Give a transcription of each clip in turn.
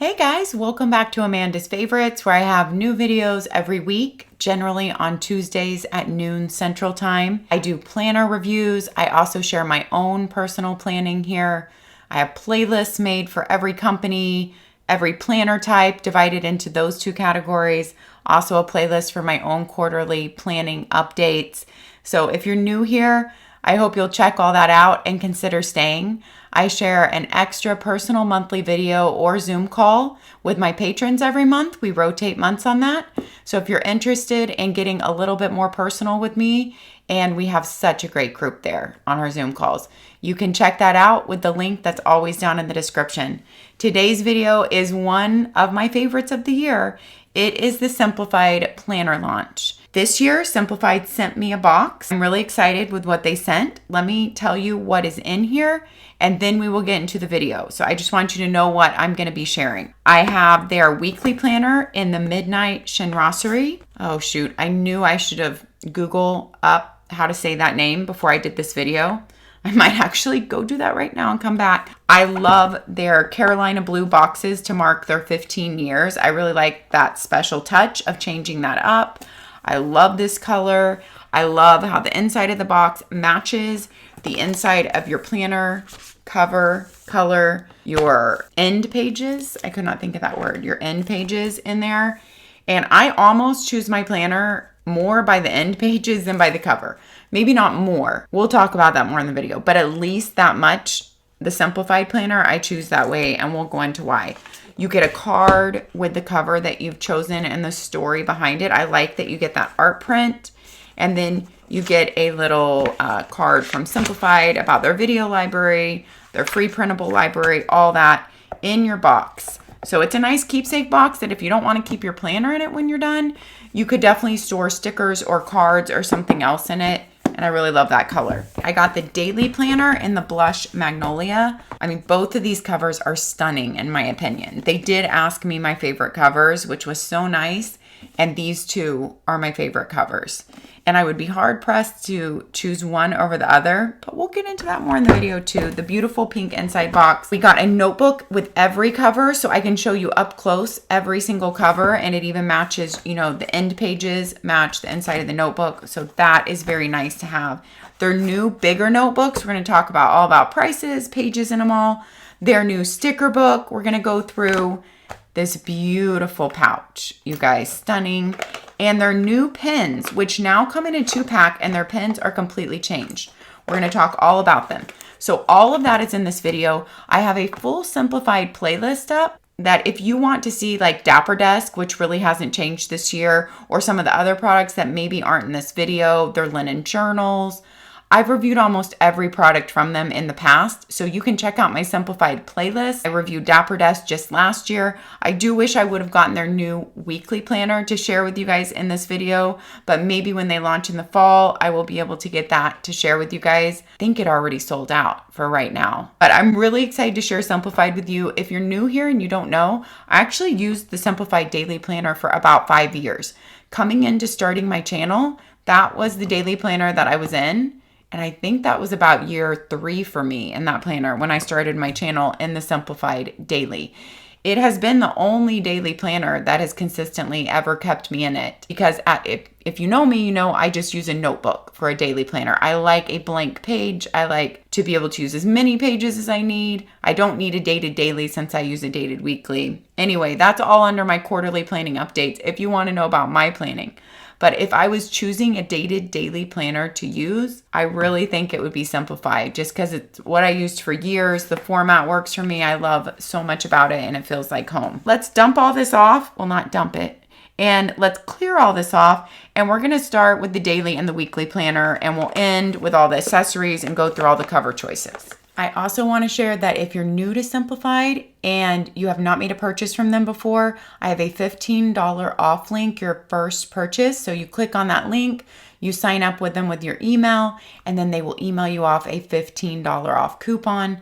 Hey guys, welcome back to Amanda's Favorites, where I have new videos every week, generally on Tuesdays at noon Central Time. I do planner reviews. I also share my own personal planning here. I have playlists made for every company, every planner type divided into those two categories. Also a playlist for my own quarterly planning updates. So if you're new here, I hope you'll check all that out and consider staying. I share an extra personal monthly video or Zoom call with my patrons every month. We rotate months on that. So if you're interested in getting a little bit more personal with me, and we have such a great group there on our Zoom calls, you can check that out with the link that's always down in the description. Today's video is one of my favorites of the year. It is the Simplified planner launch. This year, Simplified sent me a box. I'm really excited with what they sent. Let me tell you what is in here, and then we will get into the video. So I just want you to know what I'm going to be sharing. I have their weekly planner in the Midnight Shinrosary. Oh shoot, I knew I should have Googled up how to say that name before I did this video. I might actually go do that right now and come back. I love their Carolina blue boxes to mark their 15 years. I really like that special touch of changing that up. I love this color. I love how the inside of the box matches the inside of your planner cover color, your end pages. I could not think of that word. Your end pages in there. And I almost choose my planner more by the end pages than by the cover. Maybe not more. We'll talk about that more in the video, but at least that much. The Simplified planner, I choose that way, and we'll go into why. You get a card with the cover that you've chosen and the story behind it. I like that you get that art print, and then you get a little card from Simplified about their video library, their free printable library, all that in your box. So it's a nice keepsake box that if you don't want to keep your planner in it when you're done, you could definitely store stickers or cards or something else in it. And I really love that color. I got the daily planner in the blush magnolia. I mean, both of these covers are stunning in my opinion. They did ask me my favorite covers, which was so nice. And these two are my favorite covers. And I would be hard pressed to choose one over the other, but we'll get into that more in the video too. The beautiful pink inside box. We got a notebook with every cover, so I can show you up close every single cover, and it even matches, you know, the end pages match the inside of the notebook. So that is very nice to have. Their new bigger notebooks, we're going to talk about all about prices, pages in them all. Their new sticker book, we're going to go through. This beautiful pouch, you guys, stunning. And their new pens, which now come in a 2-pack, and their pens are completely changed. We're going to talk all about them. So all of that is in this video. I have a full Simplified playlist up that if you want to see like Dapper Desk, which really hasn't changed this year, or some of the other products that maybe aren't in this video, their linen journals. I've reviewed almost every product from them in the past, so you can check out my Simplified playlist. I reviewed Dapper Desk just last year. I do wish I would have gotten their new weekly planner to share with you guys in this video, but maybe when they launch in the fall, I will be able to get that to share with you guys. I think it already sold out for right now, but I'm really excited to share Simplified with you. If you're new here and you don't know, I actually used the Simplified daily planner for about 5 years. Coming into starting my channel, that was the daily planner that I was in. And I think that was about year 3 for me in that planner when I started my channel in the Simplified daily. It has been the only daily planner that has consistently ever kept me in it, because if you know me, you know I just use a notebook for a daily planner. I like a blank page. I like to be able to use as many pages as I need. I don't need a dated daily since I use a dated weekly. Anyway, that's all under my quarterly planning updates if you want to know about my planning. But if I was choosing a dated daily planner to use, I really think it would be Simplified, just because it's what I used for years. The format works for me. I love so much about it, and it feels like home. Let's dump all this off. Well, not dump it. And let's clear all this off. And we're going to start with the daily and the weekly planner, and we'll end with all the accessories and go through all the cover choices. I also want to share that if you're new to Simplified and you have not made a purchase from them before, I have a $15 off link your first purchase. So you click on that link, you sign up with them with your email, and then they will email you off a $15 off coupon.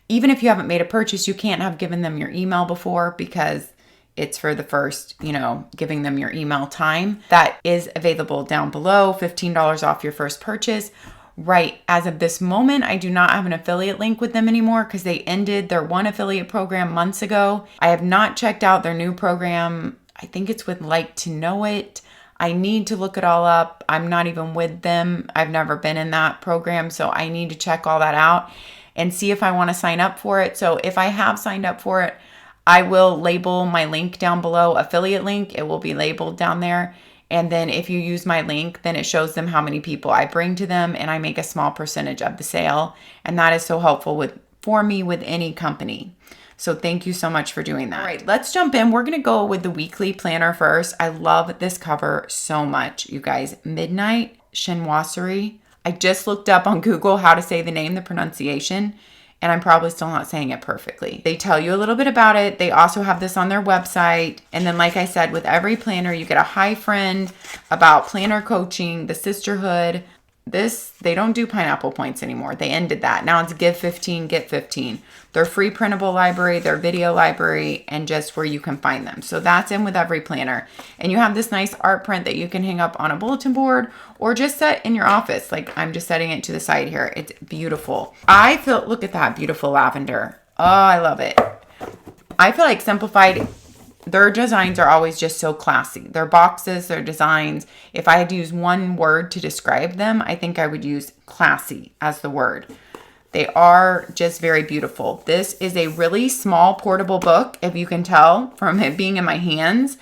Even if you haven't made a purchase, you can't have given them your email before because it's for the first, giving them your email time. That is available down below, $15 off your first purchase. right as of this moment, I do not have an affiliate link with them anymore because they ended their one affiliate program months ago. I have not checked out their new program. I think it's with Like to Know It. I need to look it all up. I'm not even with them. I've never been in that program, so I need to check all that out and see if I want to sign up for it. So if I have signed up for it, I will label my link down below, affiliate link. It will be labeled down there. And then if you use my link, then it shows them how many people I bring to them, and I make a small percentage of the sale. And that is so helpful for me with any company. So thank you so much for doing that. All right, let's jump in. We're going to go with the weekly planner first. I love this cover so much, you guys. Midnight Chinoiserie. I just looked up on Google how to say the name, the pronunciation, and I'm probably still not saying it perfectly. They tell you a little bit about it. They also have this on their website. And then, like I said, with every planner, you get a hi friend about planner coaching, the sisterhood. They don't do pineapple points anymore. They ended that. Now it's give 15, get 15. Their free printable library, their video library, and just where you can find them. So that's in with every planner. And you have this nice art print that you can hang up on a bulletin board or just set in your office. Like I'm just setting it to the side here. It's beautiful. Look at that beautiful lavender. Oh, I love it. I feel like Simplified, their designs are always just so classy. Their boxes, their designs. If I had to use one word to describe them, I think I would use classy as the word. They are just very beautiful. This is a really small portable book, if you can tell from it being in my hands.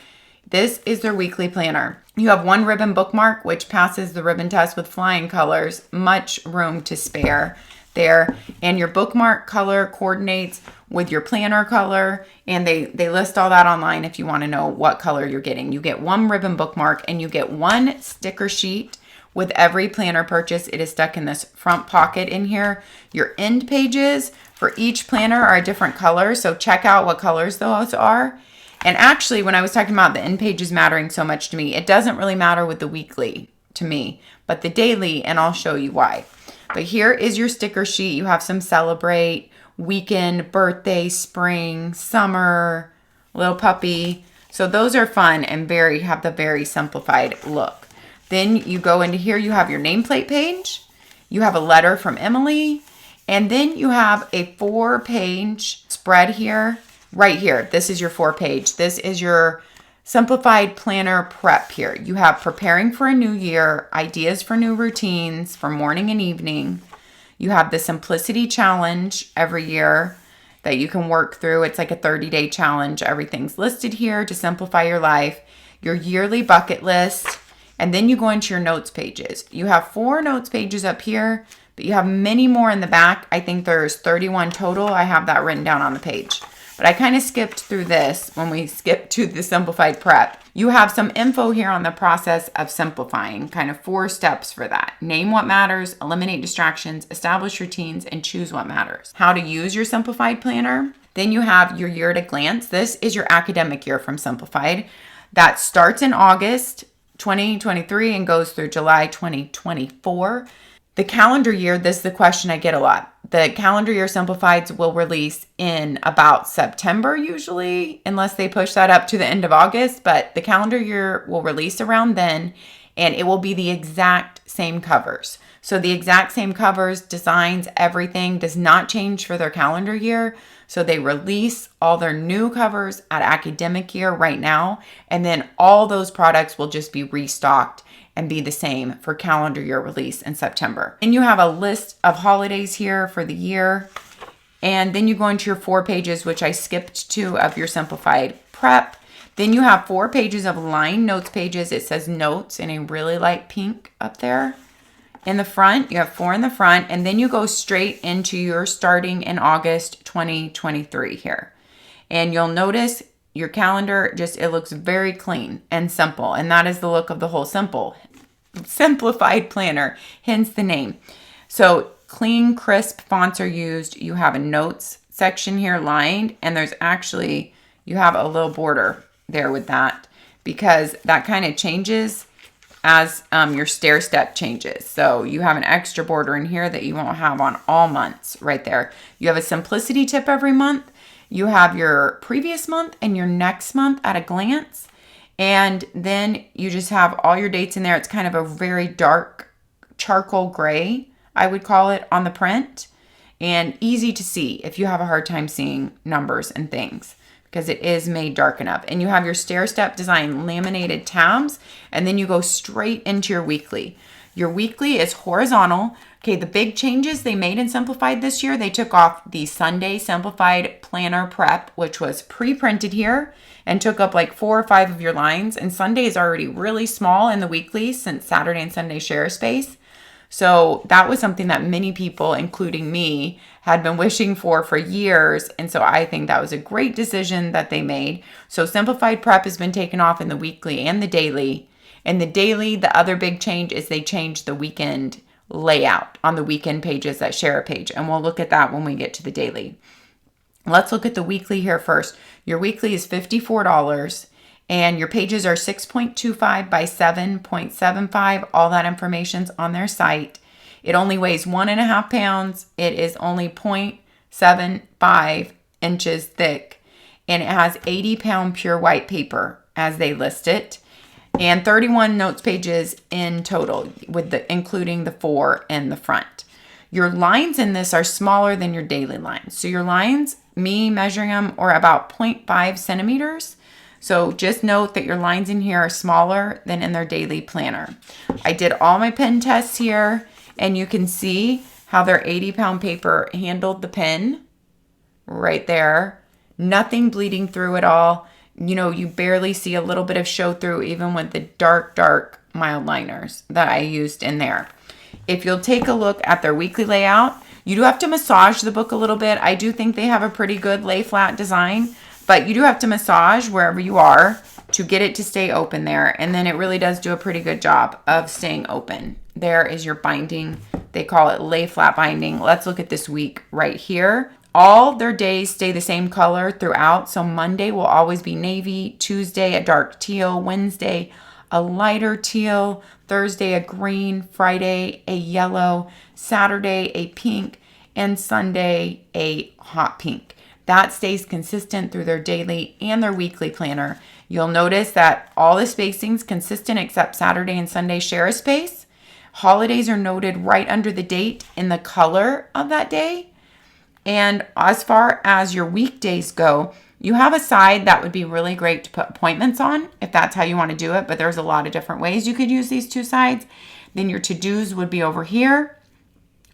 This is their weekly planner. You have one ribbon bookmark, which passes the ribbon test with flying colors. Much room to spare there. And your bookmark color coordinates with your planner color. And they list all that online if you want to know what color you're getting. You get one ribbon bookmark and you get one sticker sheet. With every planner purchase, it is stuck in this front pocket in here. Your end pages for each planner are a different color, so check out what colors those are. And actually, when I was talking about the end pages mattering so much to me, it doesn't really matter with the weekly to me, but the daily, and I'll show you why. But here is your sticker sheet. You have some celebrate, weekend, birthday, spring, summer, little puppy. So those are fun and have the very simplified look. Then you go into here, you have your nameplate page, you have a letter from Emily, and then you have a 4-page spread here, right here. This is your 4-page. This is your Simplified planner prep here. You have preparing for a new year, ideas for new routines for morning and evening. You have the simplicity challenge every year that you can work through. It's like a 30-day challenge. Everything's listed here to simplify your life. Your yearly bucket list. And then you go into your notes pages. You have 4 notes pages up here, but you have many more in the back. I think there's 31 total. I have that written down on the page. But I kind of skipped through this when we skipped to the simplified prep. You have some info here on the process of simplifying, kind of 4 steps for that. Name what matters, eliminate distractions, establish routines, and choose what matters. How to use your simplified planner. Then you have your year at a glance. This is your academic year from Simplified. That starts in August 2023 and goes through July 2024. The calendar year, this is the question I get a lot. The calendar year Simplifieds will release in about September usually, unless they push that up to the end of August, but the calendar year will release around then, and it will be the exact same covers. So the exact same covers, designs, everything does not change for their calendar year. So they release all their new covers at academic year right now, and then all those products will just be restocked and be the same for calendar year release in September. And you have a list of holidays here for the year. And then you go into your 4 pages, which I skipped to, of your simplified prep. Then you have 4 pages of line notes pages. It says notes in a really light pink up there. In the front, you have 4 in the front, and then you go straight into your starting in August 2023 here. And you'll notice your calendar it looks very clean and simple, and that is the look of the whole simplified planner, hence the name. So clean, crisp fonts are used. You have a notes section here lined, and you have a little border there with that because that kind of changes as your stair step changes. So you have an extra border in here that you won't have on all months right there. You have a simplicity tip every month. You have your previous month and your next month at a glance. And then you just have all your dates in there. It's kind of a very dark charcoal gray I would call it, on the print, and easy to see if you have a hard time seeing numbers and things, because it is made dark enough. And you have your stair-step design laminated tabs, and then you go straight into your weekly. Your weekly is horizontal. Okay, the big changes they made in Simplified this year, they took off the Sunday Simplified Planner Prep, which was pre-printed here and took up like 4 or 5 of your lines. And Sunday is already really small in the weekly since Saturday and Sunday share space. So that was something that many people, including me, had been wishing for years. And so I think that was a great decision that they made. So Simplified Prep has been taken off in the weekly and the daily. In the daily, the other big change is they changed the weekend layout on the weekend pages that share a page. And we'll look at that when we get to the daily. Let's look at the weekly here first. Your weekly is $54 and your pages are 6.25 by 7.75. All that information's on their site. It only weighs 1.5 pounds. It is only 0.75 inches thick, and it has 80-pound pure white paper as they list it, and 31 notes pages in total, with including the 4 in the front. Your lines in this are smaller than your daily lines. So your lines, me measuring them, are about 0.5 centimeters. So just note that your lines in here are smaller than in their daily planner. I did all my pen tests here, and you can see how their 80-pound paper handled the pen right there. Nothing bleeding through at all. You know, you barely see a little bit of show through even with the dark mild liners that I used in there. If you'll take a look at their weekly layout, you do have to massage the book a little bit. I do think they have a pretty good lay flat design, but you do have to massage wherever you are to get it to stay open there. And then it really does do a pretty good job of staying open. There is your binding. They call it lay flat binding. Let's look at this week right here. All their days stay the same color throughout. So Monday will always be navy, Tuesday a dark teal, Wednesday a lighter teal, Thursday a green, Friday a yellow, Saturday a pink, and Sunday a hot pink. That stays consistent through their daily and their weekly planner. You'll notice that all the spacing's consistent except Saturday and Sunday share a space. Holidays are noted right under the date in the color of that day. And as far as your weekdays go, you have a side that would be really great to put appointments on if that's how you want to do it, but there's a lot of different ways you could use these two sides. Then your to-dos would be over here.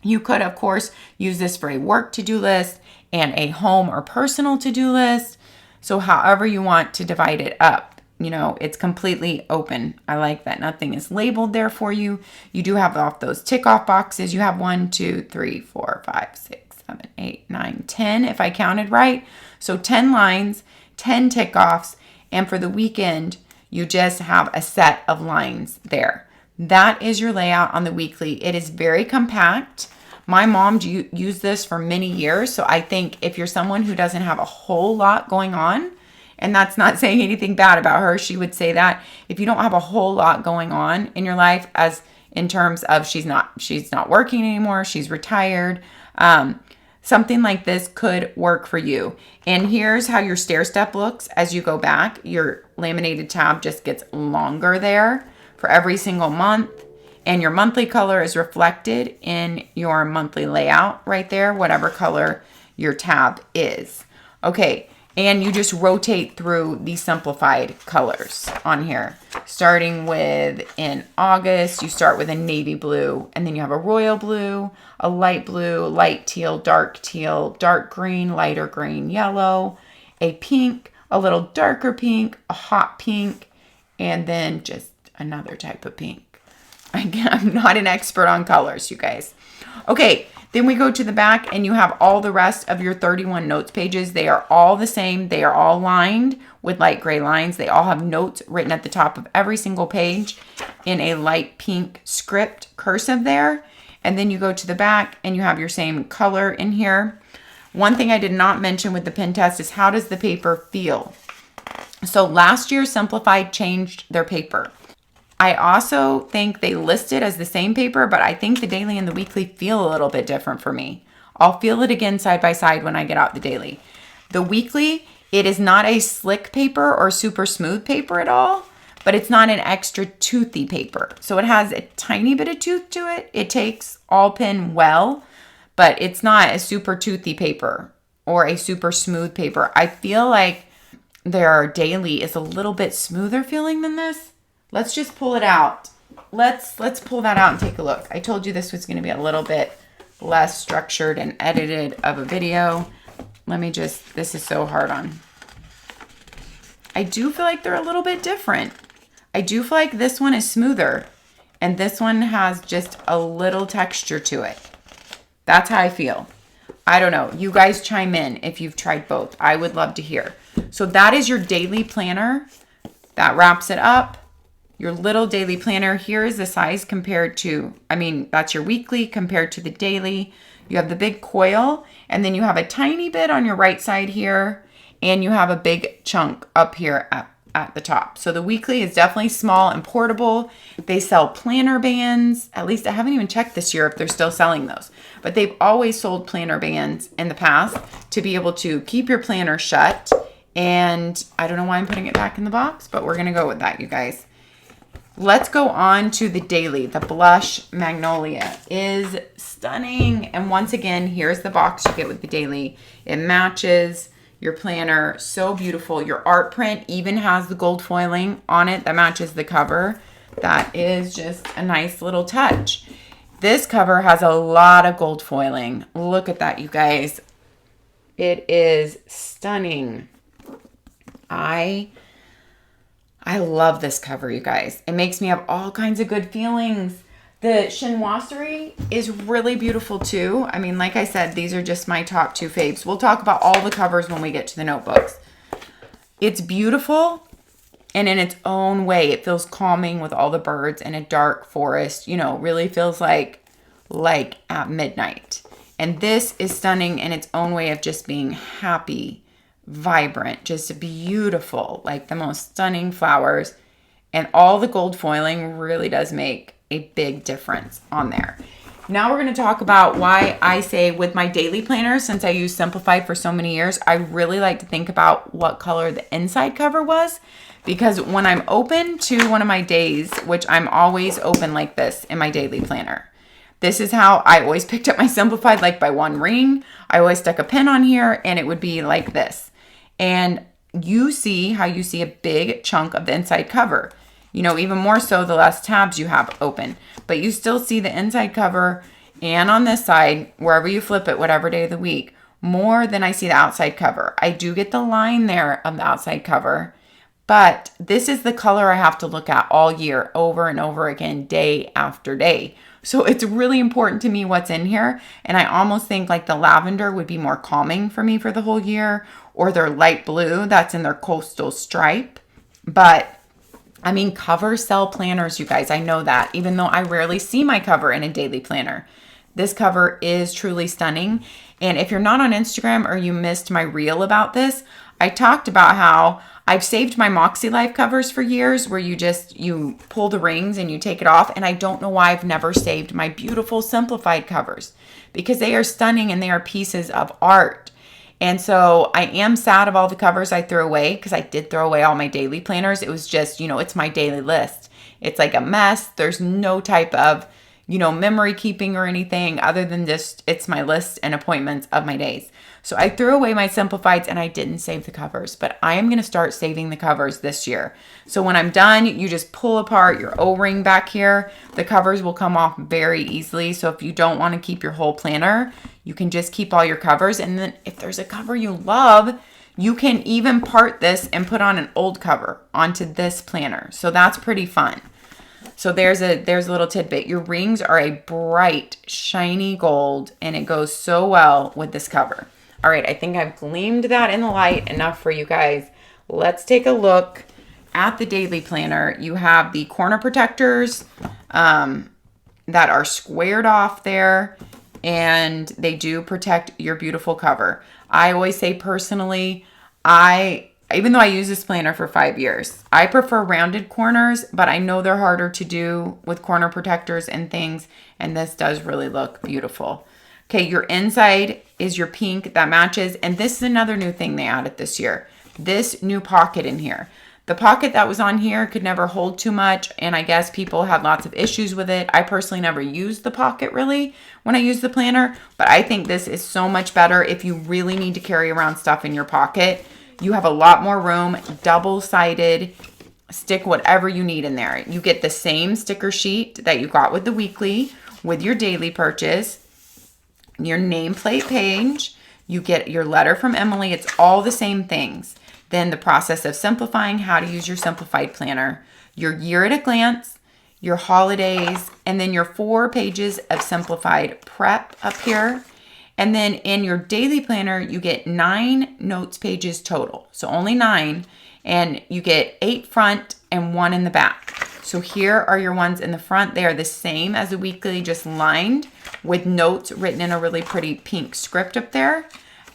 You could, of course, use this for a work to-do list and a home or personal to-do list. So however you want to divide it up, you know, it's completely open. I like that nothing is labeled there for you. You do have off those tick off boxes. You have 1, 2, 3, 4, 5, 6, 7, 8, 9, 10, if I counted right. So 10 lines, 10 tick offs. And for the weekend, you just have a set of lines there. That is your layout on the weekly. It is very compact. My mom used this for many years. So I think if you're someone who doesn't have a whole lot going on, and that's not saying anything bad about her, she would say that if you don't have a whole lot going on in your life, as in terms of she's not working anymore, she's retired, something like this could work for you. And here's how your stair step looks as you go back. Your laminated tab just gets longer there for every single month. And your monthly color is reflected in your monthly layout right there, whatever color your tab is. Okay, and you just rotate through the simplified colors on here. Starting with in August, you start with a navy blue, and then you have a royal blue, a light blue, light teal, dark green, lighter green, yellow, a pink, a little darker pink, a hot pink, and then just another type of pink. I'm not an expert on colors, you guys. Okay, then we go to the back and you have all the rest of your 31 notes pages. They are all the same. They are all lined with light gray lines. They all have notes written at the top of every single page in a light pink script cursive there. And then you go to the back and you have your same color in here. One thing I did not mention with the pen test is how does the paper feel? So last year Simplified changed their paper. I also think they list it as the same paper, but I think the daily and the weekly feel a little bit different for me. I'll feel it again side by side when I get out the daily. The weekly, it is not a slick paper or super smooth paper at all, but it's not an extra toothy paper. So it has a tiny bit of tooth to it. It takes all pen well, but it's not a super toothy paper or a super smooth paper. I feel like their daily is a little bit smoother feeling than this. Let's just pull it out. Let's pull that out and take a look. I told you this was going to be a little bit less structured and edited of a video. Let me just, this is so hard on. I do feel like they're a little bit different. I do feel like this one is smoother and this one has just a little texture to it. That's how I feel. I don't know. You guys chime in if you've tried both. I would love to hear. So that is your daily planner. That wraps it up. Your little daily planner. Here is the size compared to, I mean, that's your weekly compared to the daily. You have the big coil, and then you have a tiny bit on your right side here, and you have a big chunk up here at the top. So the weekly is definitely small and portable. They sell planner bands. At least I haven't even checked this year if they're still selling those, but they've always sold planner bands in the past to be able to keep your planner shut. And I don't know why I'm putting it back in the box, but we're going to go with that, you guys. Let's go on to the daily. The Blush Magnolia is stunning. And once again, here's the box you get with the daily. It matches your planner. So beautiful. Your art print even has the gold foiling on it that matches the cover. That is just a nice little touch. This cover has a lot of gold foiling. Look at that, you guys. It is stunning. I love this cover, you guys. It makes me have all kinds of good feelings. The chinoiserie is really beautiful too. I mean, like I said, these are just my top two faves. We'll talk about all the covers when we get to the notebooks. It's beautiful, and in its own way, it feels calming with all the birds in a dark forest. You know, really feels like at midnight. And this is stunning in its own way of just being happy, vibrant, just beautiful, like the most stunning flowers, and all the gold foiling really does make a big difference on there. Now we're going to talk about why I say with my daily planner, since I use Simplified for so many years, I really like to think about what color the inside cover was, because when I'm open to one of my days, which I'm always open like this in my daily planner, this is how I always picked up my Simplified, like by one ring. I always stuck a pin on here and it would be like this. And you see how you see a big chunk of the inside cover. You know, even more so the less tabs you have open. But you still see the inside cover, and on this side, wherever you flip it, whatever day of the week, more than I see the outside cover. I do get the line there of the outside cover, but this is the color I have to look at all year, over and over again, day after day. So it's really important to me what's in here. And I almost think like the lavender would be more calming for me for the whole year, or their light blue that's in their coastal stripe. But I mean, covers sell planners, you guys. I know that, even though I rarely see my cover in a daily planner. This cover is truly stunning. And if you're not on Instagram or you missed my reel about this, I talked about how I've saved my Moxie Life covers for years, where you pull the rings and you take it off. And I don't know why I've never saved my beautiful Simplified covers, because they are stunning and they are pieces of art. And so I am sad of all the covers I threw away, because I did throw away all my daily planners. It was just, it's my daily list. It's like a mess. There's no type of, memory keeping or anything other than just, it's my list and appointments of my days. So I threw away my Simplifieds and I didn't save the covers, but I am going to start saving the covers this year. So when I'm done, you just pull apart your O-ring back here. The covers will come off very easily. So if you don't want to keep your whole planner, you can just keep all your covers. And then if there's a cover you love, you can even part this and put on an old cover onto this planner. So that's pretty fun. So there's a little tidbit. Your rings are a bright, shiny gold, and it goes so well with this cover. All right, I think I've gleamed that in the light enough for you guys. Let's take a look at the daily planner. You have the corner protectors that are squared off there, and they do protect your beautiful cover. I always say personally, even though I use this planner for 5 years, I prefer rounded corners, but I know they're harder to do with corner protectors and things, and this does really look beautiful. Okay, your inside is your pink that matches, and this is another new thing they added this year. This new pocket in here. The pocket that was on here could never hold too much, and I guess people had lots of issues with it. I personally never used the pocket really when I used the planner, but I think this is so much better if you really need to carry around stuff in your pocket. You have a lot more room, double-sided, stick whatever you need in there. You get the same sticker sheet that you got with the weekly, with your daily purchase, your nameplate page, you get your letter from Emily. It's all the same things. Then the process of simplifying, how to use your simplified planner, your year at a glance, your holidays, and then your 4 pages of simplified prep up here. And then in your daily planner, you get 9 notes pages total. So only 9, and you get 8 front and 1 in the back. So here are your ones in the front. They are the same as the weekly, just lined with notes written in a really pretty pink script up there.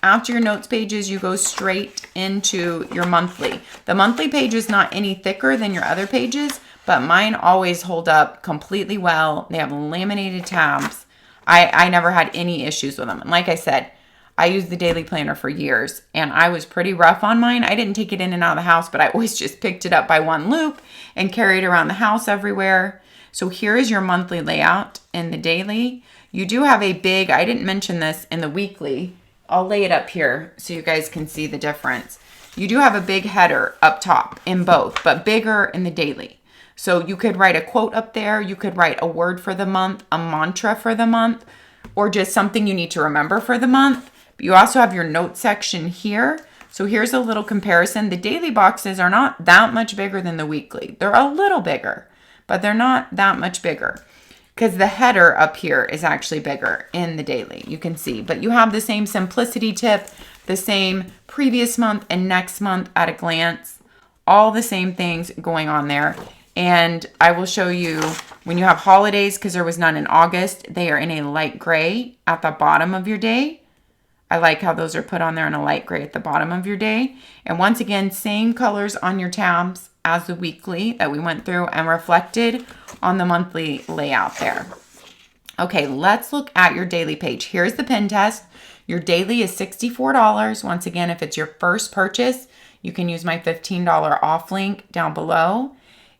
After your notes pages, you go straight into your monthly. The monthly page is not any thicker than your other pages, but mine always hold up completely well. They have laminated tabs. I never had any issues with them. And like I said, I used the daily planner for years, and I was pretty rough on mine. I didn't take it in and out of the house, but I always just picked it up by one loop and carried it around the house everywhere. So here is your monthly layout in the daily. You do have a big, I didn't mention this in the weekly. I'll lay it up here so you guys can see the difference. You do have a big header up top in both, but bigger in the daily. So you could write a quote up there. You could write a word for the month, a mantra for the month, or just something you need to remember for the month. But you also have your notes section here. So here's a little comparison. The daily boxes are not that much bigger than the weekly. They're a little bigger, but they're not that much bigger, because the header up here is actually bigger in the daily, you can see. But you have the same simplicity tip, the same previous month and next month at a glance, all the same things going on there. And I will show you when you have holidays, because there was none in August, they are in a light gray at the bottom of your day. I like how those are put on there in a light gray at the bottom of your day. And once again, same colors on your tabs as the weekly that we went through and reflected on the monthly layout there. Okay, let's look at your daily page. Here's the pen test. Your daily is $64. Once again, if it's your first purchase, you can use my $15 off link down below.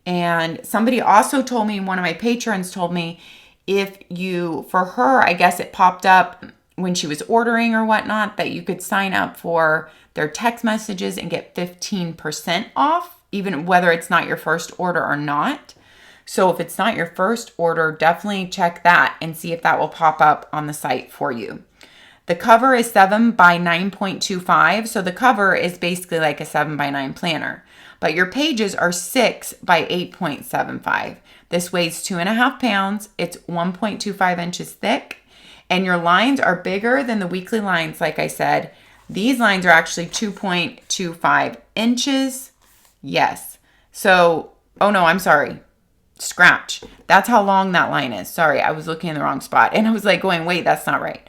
And somebody also told me, one of my patrons told me, if you, for her, I guess it popped up when she was ordering or whatnot, that you could sign up for their text messages and get 15% off, even whether it's not your first order or not. So if it's not your first order, definitely check that and see if that will pop up on the site for you. The cover is 7 by 9.25. So the cover is basically like a 7 by 9 planner, but your pages are 6 by 8.75. This weighs 2.5 pounds. It's 1.25 inches thick, and your lines are bigger than the weekly lines. Like I said, these lines are actually 2.25 inches. Yes. So, oh no, I'm sorry. Scratch. That's how long that line is. Sorry, I was looking in the wrong spot. And I was like going, wait, that's not right.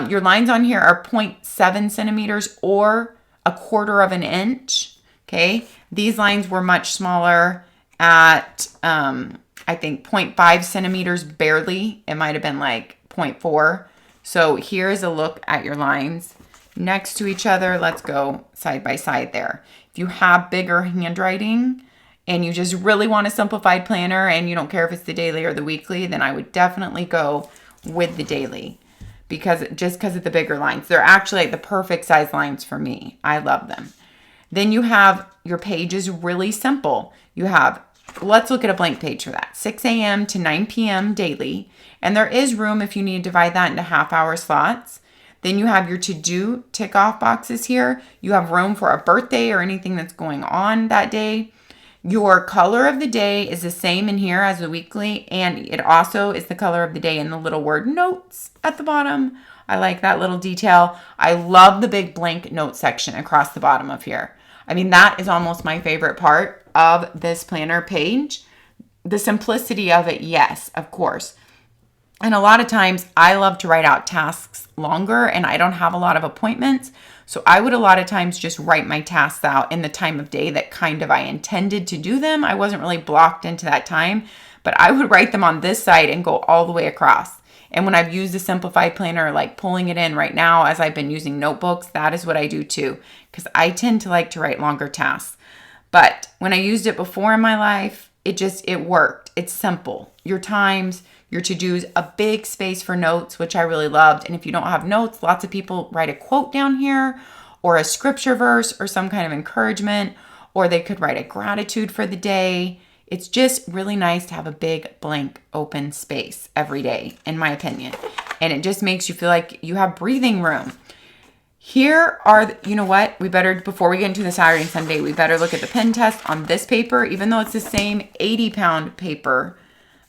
Your lines on here are 0.7 centimeters or 1/4 of an inch. Okay. These lines were much smaller at, I think 0.5 centimeters barely. It might have been like 0.4. So here's a look at your lines next to each other. Let's go side by side there. If you have bigger handwriting and you just really want a simplified planner and you don't care if it's the daily or the weekly, then I would definitely go with the daily, because of the bigger lines. They're actually like the perfect size lines for me. I love them. Then you have your pages really simple. You have, let's look at a blank page for that. 6 a.m. to 9 p.m. daily. And there is room if you need to divide that into half-hour slots. Then you have your to-do tick-off boxes here. You have room for a birthday or anything that's going on that day. Your color of the day is the same in here as the weekly, and it also is the color of the day in the little word notes at the bottom. I like that little detail. I love the big blank note section across the bottom of here. I mean, that is almost my favorite part of this planner page. The simplicity of it, yes, of course. And a lot of times I love to write out tasks longer, and I don't have a lot of appointments. So I would a lot of times just write my tasks out in the time of day that kind of I intended to do them. I wasn't really blocked into that time, but I would write them on this side and go all the way across. And when I've used the Simplified planner, like pulling it in right now as I've been using notebooks, that is what I do too, because I tend to like to write longer tasks. But when I used it before in my life, it worked. It's simple. Your times, your to-dos, a big space for notes, which I really loved. And if you don't have notes, lots of people write a quote down here or a scripture verse or some kind of encouragement, or they could write a gratitude for the day. It's just really nice to have a big blank open space every day, in my opinion. And it just makes you feel like you have breathing room. Here are, you know what, before we get into the Saturday and Sunday, we better look at the pen test on this paper, even though it's the same 80-pound paper.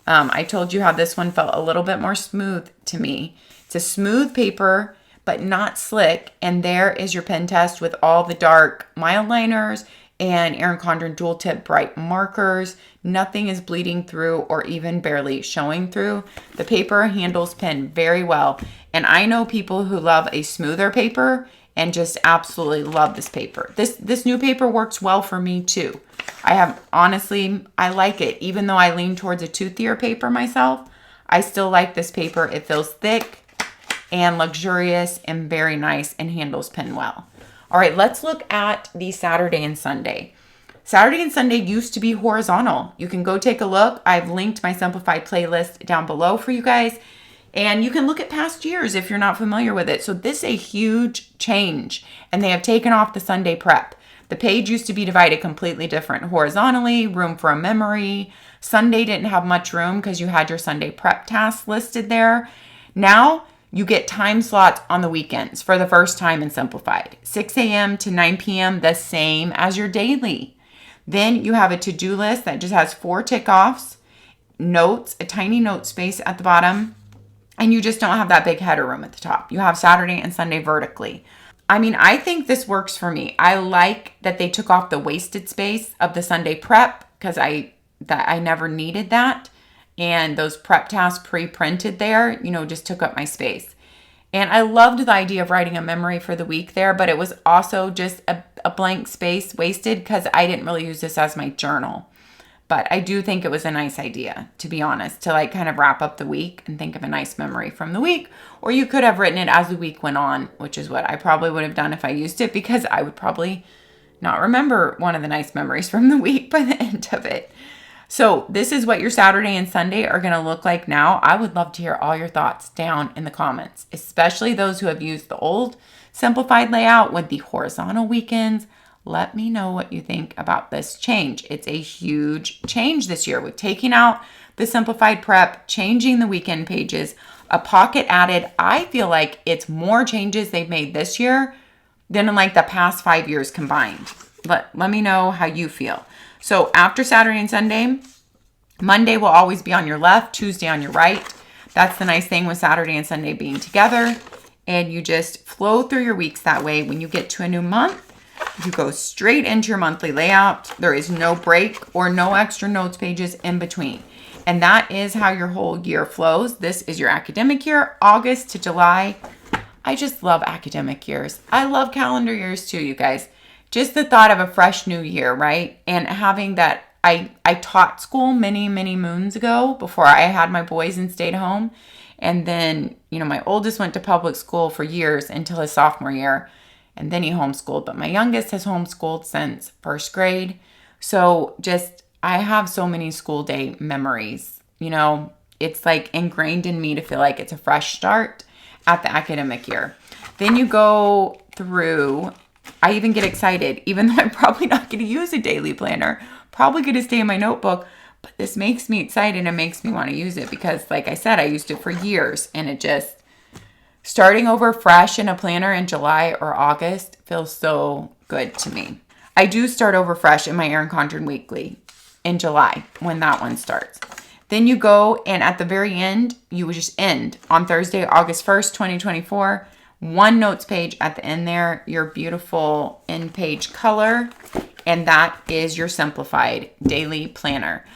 I told you how this one felt a little bit more smooth to me. It's a smooth paper, but not slick. And there is your pen test with all the dark mild liners and ERIN CONDREN dual tip bright markers. Nothing is bleeding through or even barely showing through. The paper handles pen very well. And I know people who love a smoother paper and just absolutely love this paper. This new paper works well for me too. I like it. Even though I lean towards a toothier paper myself, I still like this paper. It feels thick and luxurious and very nice and handles pen well. All right, let's look at the Saturday and Sunday. Saturday and Sunday used to be horizontal. You can go take a look. I've linked my Simplified playlist down below for you guys. And you can look at past years if you're not familiar with it. So this is a huge change. And they have taken off the Sunday prep. The page used to be divided completely different. Horizontally, room for a memory. Sunday didn't have much room because you had your Sunday prep tasks listed there. Now, you get time slots on the weekends for the first time in Simplified. 6 a.m. to 9 p.m., the same as your daily. Then you have a to-do list that just has 4 tick-offs, notes, a tiny note space at the bottom, and you just don't have that big header room at the top. You have Saturday and Sunday vertically. I mean, I think this works for me. I like that they took off the wasted space of the Sunday prep because I never needed that. And those prep tasks pre-printed there, just took up my space. And I loved the idea of writing a memory for the week there, but it was also just a blank space wasted because I didn't really use this as my journal. But I do think it was a nice idea, to be honest, to kind of wrap up the week and think of a nice memory from the week. Or you could have written it as the week went on, which is what I probably would have done if I used it, because I would probably not remember one of the nice memories from the week by the end of it. So this is what your Saturday and Sunday are going to look like now. I would love to hear all your thoughts down in the comments, especially those who have used the old Simplified layout with the horizontal weekends. Let me know what you think about this change. It's a huge change this year with taking out the Simplified prep, changing the weekend pages, a pocket added. I feel like it's more changes they've made this year than in the past 5 years combined. Let me know how you feel. So after Saturday and Sunday, Monday will always be on your left, Tuesday on your right. That's the nice thing with Saturday and Sunday being together. And you just flow through your weeks that way. When you get to a new month, you go straight into your monthly layout. There is no break or no extra notes pages in between. And that is how your whole year flows. This is your academic year, August to July. I just love academic years. I love calendar years too, you guys. Just the thought of a fresh new year, right? And having that, I taught school many, many moons ago before I had my boys and stayed home. And then, my oldest went to public school for years until his sophomore year. And then he homeschooled. But my youngest has homeschooled since first grade. So I have so many school day memories. It's ingrained in me to feel like it's a fresh start at the academic year. Then you go through, I even get excited, even though I'm probably not going to use a daily planner, probably going to stay in my notebook, but this makes me excited and makes me want to use it because, like I said, I used it for years, and it just, starting over fresh in a planner in July or August feels so good to me. I do start over fresh in my ERIN CONDREN Weekly in July when that one starts. Then you go, and at the very end, you would just end on Thursday, August 1st, 2024. One notes page at the end there, your beautiful end page color, and that is your Simplified daily planner.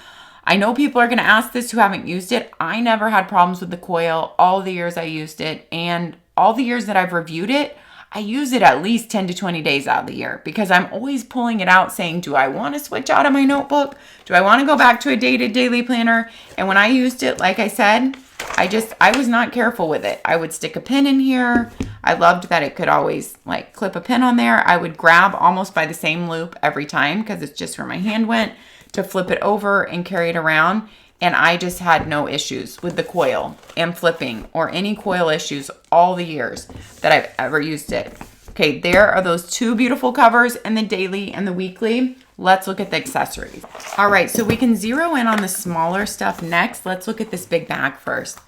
I know people are going to ask this who haven't used it. I never had problems with the coil all the years I used it, and all the years that I've reviewed it, I use it at least 10 to 20 days out of the year because I'm always pulling it out saying, do I want to switch out of my notebook? Do I want to go back to a dated daily planner? And when I used it, like I said, I was not careful with it. I would stick a pin in here. I loved that it could always like clip a pin on there. I would grab almost by the same loop every time because it's just where my hand went to flip it over and carry it around. And I just had no issues with the coil and flipping or any coil issues all the years that I've ever used it. Okay, there are those two beautiful covers in the daily and the weekly. Let's look at the accessories. All right, so we can zero in on the smaller stuff next. Let's look at this big bag first.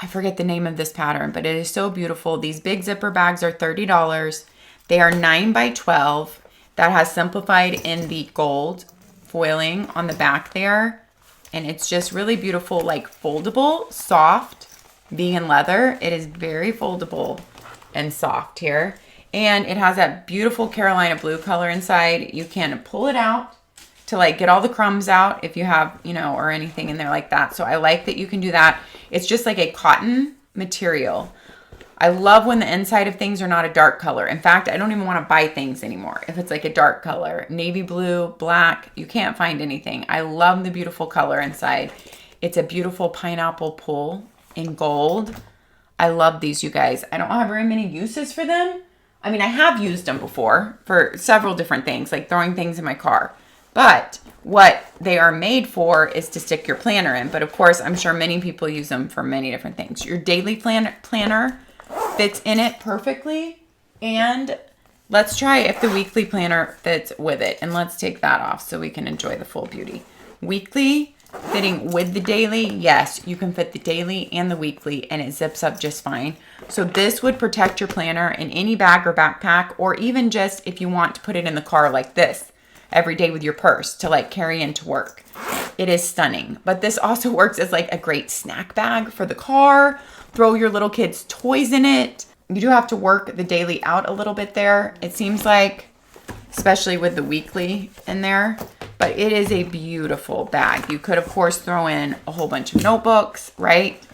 I forget the name of this pattern, but it is so beautiful. These big zipper bags are $30. They are 9 by 12. That has Simplified in the gold foiling on the back there. And it's just really beautiful, like foldable, soft, vegan leather. It is very foldable and soft here. And it has that beautiful Carolina blue color inside. You can pull it out to like get all the crumbs out if you have, you know, or anything in there like that. So I like that you can do that. It's just like a cotton material. I love when the inside of things are not a dark color. In fact, I don't even want to buy things anymore if it's like a dark color. Navy blue, black, you can't find anything. I love the beautiful color inside. It's a beautiful pineapple pull in gold. I love these, you guys. I don't have very many uses for them. I mean, I have used them before for several different things, like throwing things in my car. But what they are made for is to stick your planner in. But of course, I'm sure many people use them for many different things. Your daily planner fits in it perfectly. And let's try if the weekly planner fits with it. And let's take that off so we can enjoy the full beauty. Weekly fitting with the daily. Yes, you can fit the daily and the weekly and it zips up just fine. So this would protect your planner in any bag or backpack, or even just if you want to put it in the car like this every day with your purse to like carry into work. It is stunning. But this also works as like a great snack bag for the car. Throw your little kids' toys in it. You do have to work the daily out a little bit there, it seems like, especially with the weekly in there. But it is a beautiful bag. You could, of course, throw in a whole bunch of notebooks, right?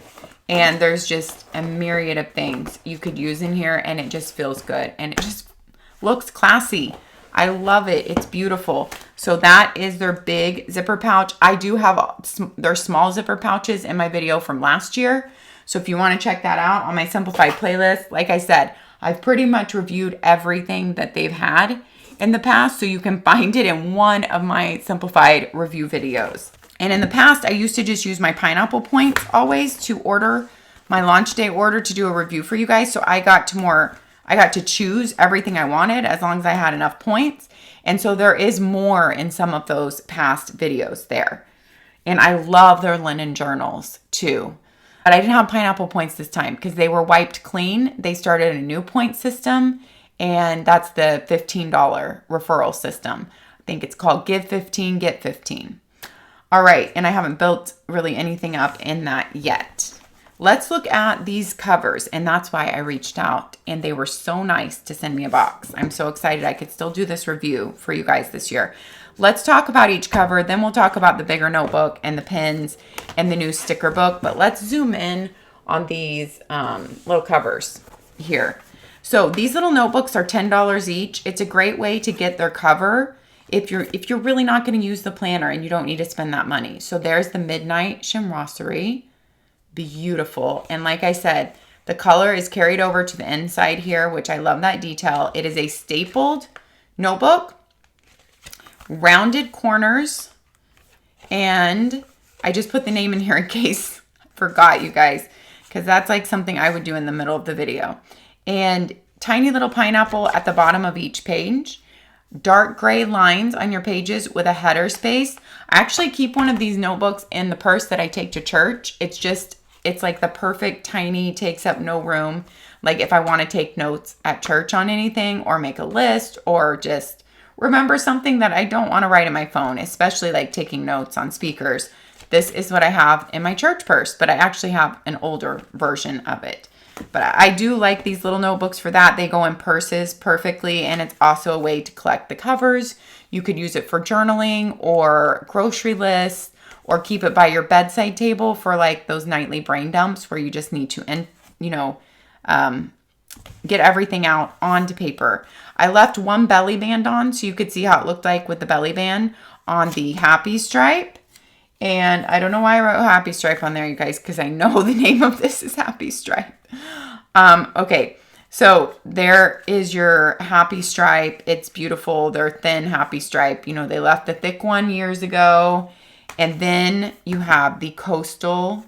And there's just a myriad of things you could use in here, and it just feels good. And it just looks classy. I love it. It's beautiful. So that is their big zipper pouch. I do have their small zipper pouches in my video from last year. So if you want to check that out on my Simplified playlist, like I said, I've pretty much reviewed everything that they've had in the past, so you can find it in one of my Simplified review videos. And in the past, I used to just use my pineapple points always to order my launch day order to do a review for you guys. So I got to choose everything I wanted as long as I had enough points. And so there is more in some of those past videos there. And I love their linen journals too. But I didn't have pineapple points this time because they were wiped clean. They started a new point system, and that's the $15 referral system. I think it's called Give 15, Get 15. All right, and I haven't built really anything up in that yet. Let's look at these covers, and that's why I reached out, and they were so nice to send me a box. I'm so excited I could still do this review for you guys this year. Let's talk about each cover, then we'll talk about the bigger notebook and the pins and the new sticker book, but let's zoom in on these little covers here. So these little notebooks are $10 each. It's a great way to get their cover if you're really not going to use the planner and you don't need to spend that money. So there's the Midnight Chimrossery. Beautiful. And like I said, the color is carried over to the inside here, which I love that detail. It is a stapled notebook, rounded corners, and I just put the name in here in case I forgot, you guys, because that's like something I would do in the middle of the video. And tiny little pineapple at the bottom of each page. Dark gray lines on your pages with a header space. I actually keep one of these notebooks in the purse that I take to church. It's like the perfect tiny, takes up no room. Like if I want to take notes at church on anything or make a list or just remember something that I don't want to write in my phone, especially like taking notes on speakers. This is what I have in my church purse, but I actually have an older version of it. But I do like these little notebooks for that. They go in purses perfectly, and it's also a way to collect the covers. You could use it for journaling or grocery lists, or keep it by your bedside table for like those nightly brain dumps where you just need to, get everything out onto paper. I left one belly band on so you could see how it looked like with the belly band on the happy stripe. And I don't know why I wrote Happy Stripe on there, you guys, because I know the name of this is Happy Stripe. Okay, so there is your Happy Stripe. It's beautiful. They're thin Happy Stripe. You know, they left the thick one years ago. And then you have the Coastal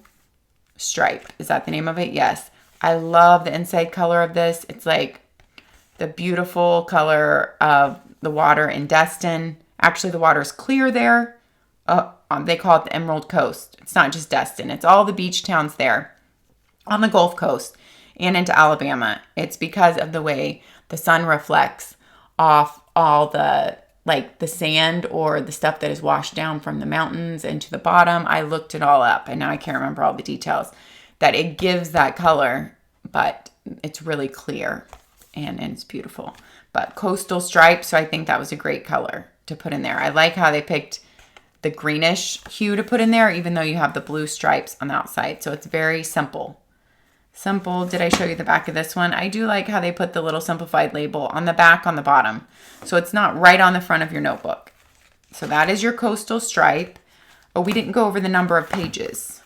Stripe. Is that the name of it? Yes. I love the inside color of this. It's like the beautiful color of the water in Destin. Actually, the water is clear there. They call it the Emerald Coast. It's not just Destin. It's all the beach towns there on the Gulf Coast and into Alabama. It's because of the way the sun reflects off all the, like the sand or the stuff that is washed down from the mountains into the bottom. I looked it all up and now I can't remember all the details. That it gives that color, but it's really clear and it's beautiful. But Coastal Stripe, so I think that was a great color to put in there. I like how they picked the greenish hue to put in there, even though you have the blue stripes on the outside. So it's very simple. Simple. Did I show you the back of this one? I do like how they put the little Simplified label on the back on the bottom. So it's not right on the front of your notebook. So that is your Coastal Stripe. Oh, we didn't go over the number of pages.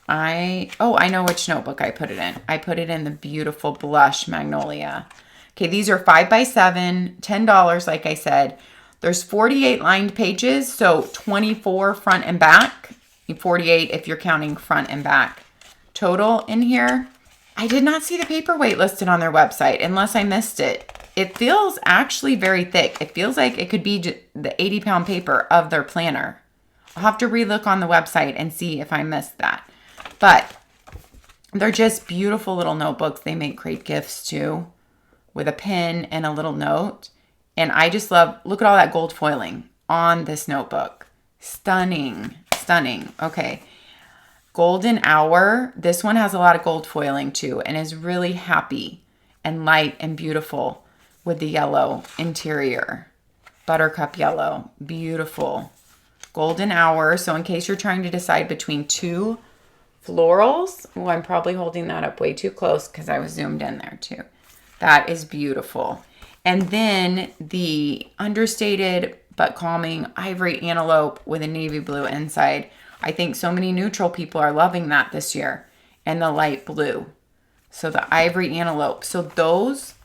I know which notebook I put it in. I put it in the beautiful Blush Magnolia. Okay, these are 5x7, $10, like I said. There's 48 lined pages, so 24 front and back. 48 if you're counting front and back total in here. I did not see the paperweight listed on their website unless I missed it. It feels actually very thick. It feels like it could be the 80-pound paper of their planner. I'll have to relook on the website and see if I missed that. But they're just beautiful little notebooks. They make great gifts too, with a pen and a little note. And I just love, look at all that gold foiling on this notebook. Stunning, stunning. Okay. Golden Hour. This one has a lot of gold foiling too and is really happy and light and beautiful with the yellow interior. Buttercup yellow. Beautiful. Golden Hour. So in case you're trying to decide between two florals. Oh, I'm probably holding that up way too close because I was zoomed in there too. That is beautiful. And then the understated but calming Ivory Antelope with a navy blue inside. I think so many neutral people are loving that this year. And the light blue. So the Ivory Antelope. So those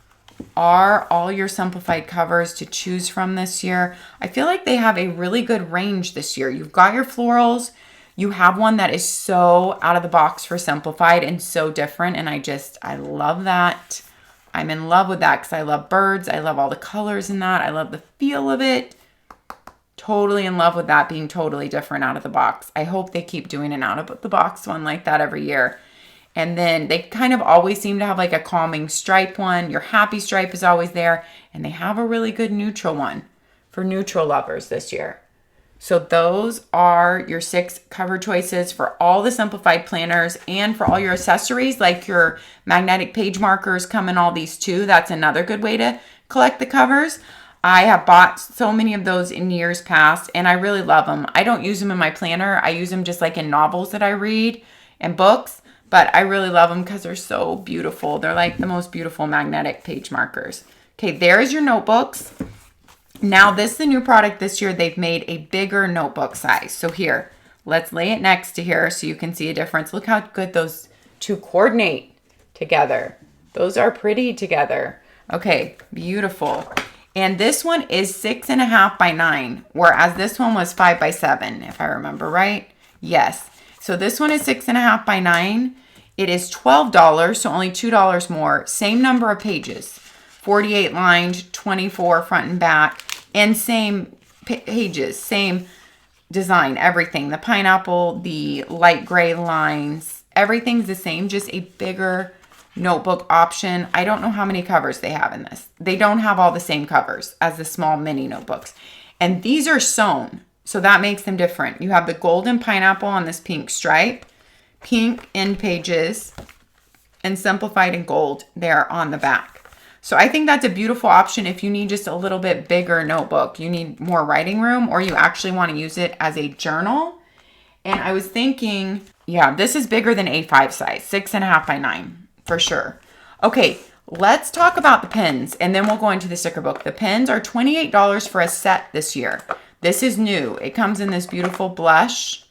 are all your Simplified covers to choose from this year. I feel like they have a really good range this year. You've got your florals. You have one that is so out of the box for Simplified and so different. And I love that. I'm in love with that because I love birds. I love all the colors in that. I love the feel of it. Totally in love with that being totally different out of the box. I hope they keep doing an out of the box one like that every year. And then they kind of always seem to have like a calming stripe one. Your Happy Stripe is always there. And they have a really good neutral one for neutral lovers this year. So those are your 6 cover choices for all the Simplified planners and for all your accessories, like your magnetic page markers come in all these too. That's another good way to collect the covers. I have bought so many of those in years past and I really love them. I don't use them in my planner. I use them just like in novels that I read and books, but I really love them because they're so beautiful. They're like the most beautiful magnetic page markers. Okay, there's your notebooks. Now, this is a new product this year. They've made a bigger notebook size. So here, let's lay it next to here so you can see a difference. Look how good those two coordinate together. Those are pretty together. Okay, beautiful. And this one is 6.5 by 9, whereas this one was 5 by 7, if I remember right. Yes. So this one is 6.5 by 9. It is $12, so only $2 more. Same number of pages. 48 lined, 24 front and back, and same pages, same design, everything. The pineapple, the light gray lines, everything's the same, just a bigger notebook option. I don't know how many covers they have in this. They don't have all the same covers as the small mini notebooks. And these are sewn, so that makes them different. You have the golden pineapple on this pink stripe, pink end pages, and Simplified in gold there on the back. So I think that's a beautiful option if you need just a little bit bigger notebook. You need more writing room or you actually want to use it as a journal. And I was thinking, yeah, this is bigger than A5 size, 6.5 by 9 for sure. Okay, let's talk about the pens and then we'll go into the sticker book. The pens are $28 for a set this year. This is new. It comes in this beautiful blush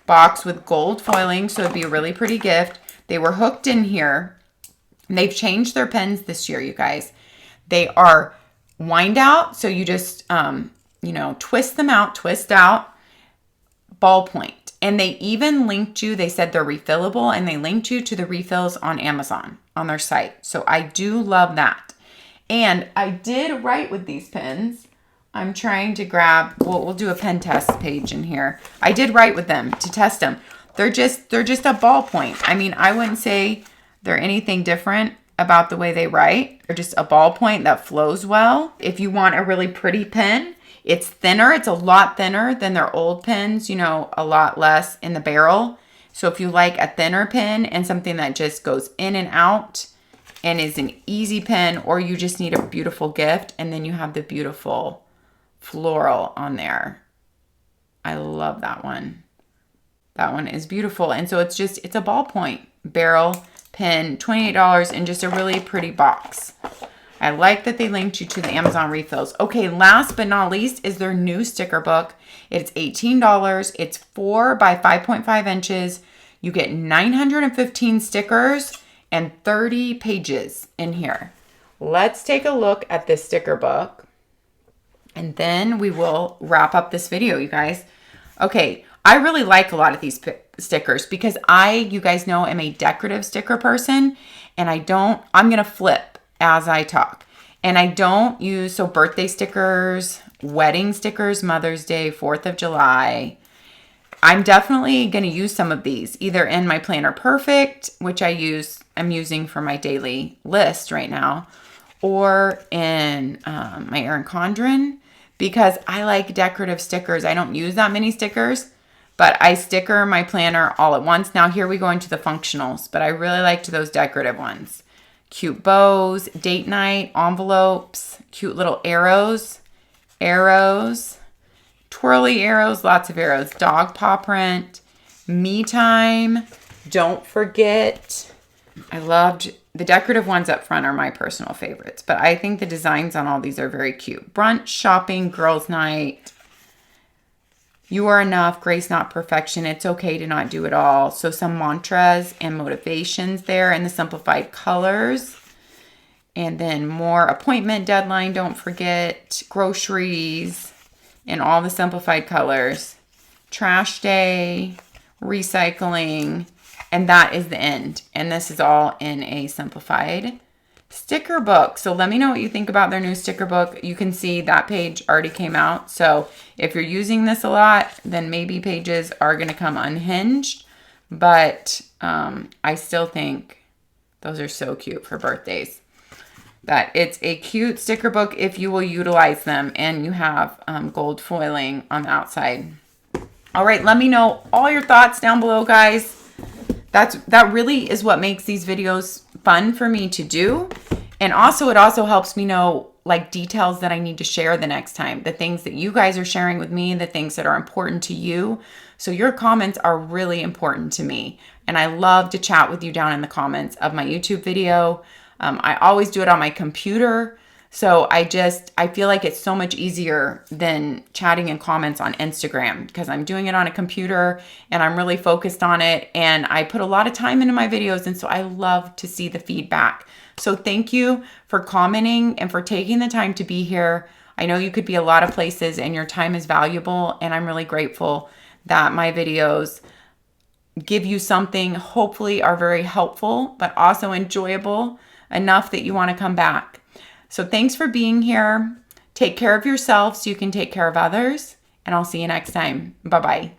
box with gold foiling, so it'd be a really pretty gift. They were hooked in here. They've changed their pens this year, you guys. They are wind out, so you just, you know, twist them out, twist out, ballpoint. And they even linked you, they said they're refillable, and they linked you to the refills on Amazon, on their site. So I do love that. And I did write with these pens. I'm trying to grab, we'll do a pen test page in here. I did write with them to test them. They're just a ballpoint. I mean, I wouldn't say they're anything different about the way they write. They're just a ballpoint that flows well. If you want a really pretty pen, it's thinner. It's a lot thinner than their old pens, you know, a lot less in the barrel. So if you like a thinner pen and something that just goes in and out and is an easy pen, or you just need a beautiful gift, and then you have the beautiful floral on there. I love that one. That one is beautiful. And so it's a ballpoint barrel pen, $28 in just a really pretty box. I like that they linked you to the Amazon refills. Okay, last but not least is their new sticker book. It's $18. It's 4 by 5.5 inches. You get 915 stickers and 30 pages in here. Let's take a look at this sticker book, and then we will wrap up this video, you guys. Okay, I really like a lot of these stickers because you guys know, am a decorative sticker person, and I'm going to flip as I talk. And I don't use, so birthday stickers, wedding stickers, Mother's Day, 4th of July. I'm definitely going to use some of these either in my Planner Perfect, which I'm using for my daily list right now, or in my ERIN CONDREN, because I like decorative stickers. I don't use that many stickers, but I sticker my planner all at once. Now here we go into the functionals, but I really liked those decorative ones. Cute bows, date night, envelopes, cute little arrows, twirly arrows, lots of arrows, dog paw print, me time, don't forget. I loved the decorative ones up front are my personal favorites, but I think the designs on all these are very cute. Brunch, shopping, girls' night, you are enough, grace not perfection, it's okay to not do it all. So some mantras and motivations there in the simplified colors. And then more appointment, deadline, don't forget, groceries in all the simplified colors. Trash day, recycling, and that is the end. And this is all in a simplified sticker book. So let me know what you think about their new sticker book. You can see that page already came out. So if you're using this a lot, then maybe pages are going to come unhinged. But I still think those are so cute for birthdays. That it's a cute sticker book if you will utilize them, and you have gold foiling on the outside. All right, let me know all your thoughts down below, guys. That really is what makes these videos fun for me to do. And also, it also helps me know like details that I need to share the next time, the things that you guys are sharing with me, the things that are important to you. So your comments are really important to me. And I love to chat with you down in the comments of my YouTube video. I always do it on my computer. So I feel like it's so much easier than chatting in comments on Instagram, because I'm doing it on a computer and I'm really focused on it. And I put a lot of time into my videos. And so I love to see the feedback. So thank you for commenting and for taking the time to be here. I know you could be a lot of places and your time is valuable. And I'm really grateful that my videos give you something, hopefully are very helpful, but also enjoyable enough that you want to come back. So thanks for being here. Take care of yourself so you can take care of others. And I'll see you next time. Bye-bye.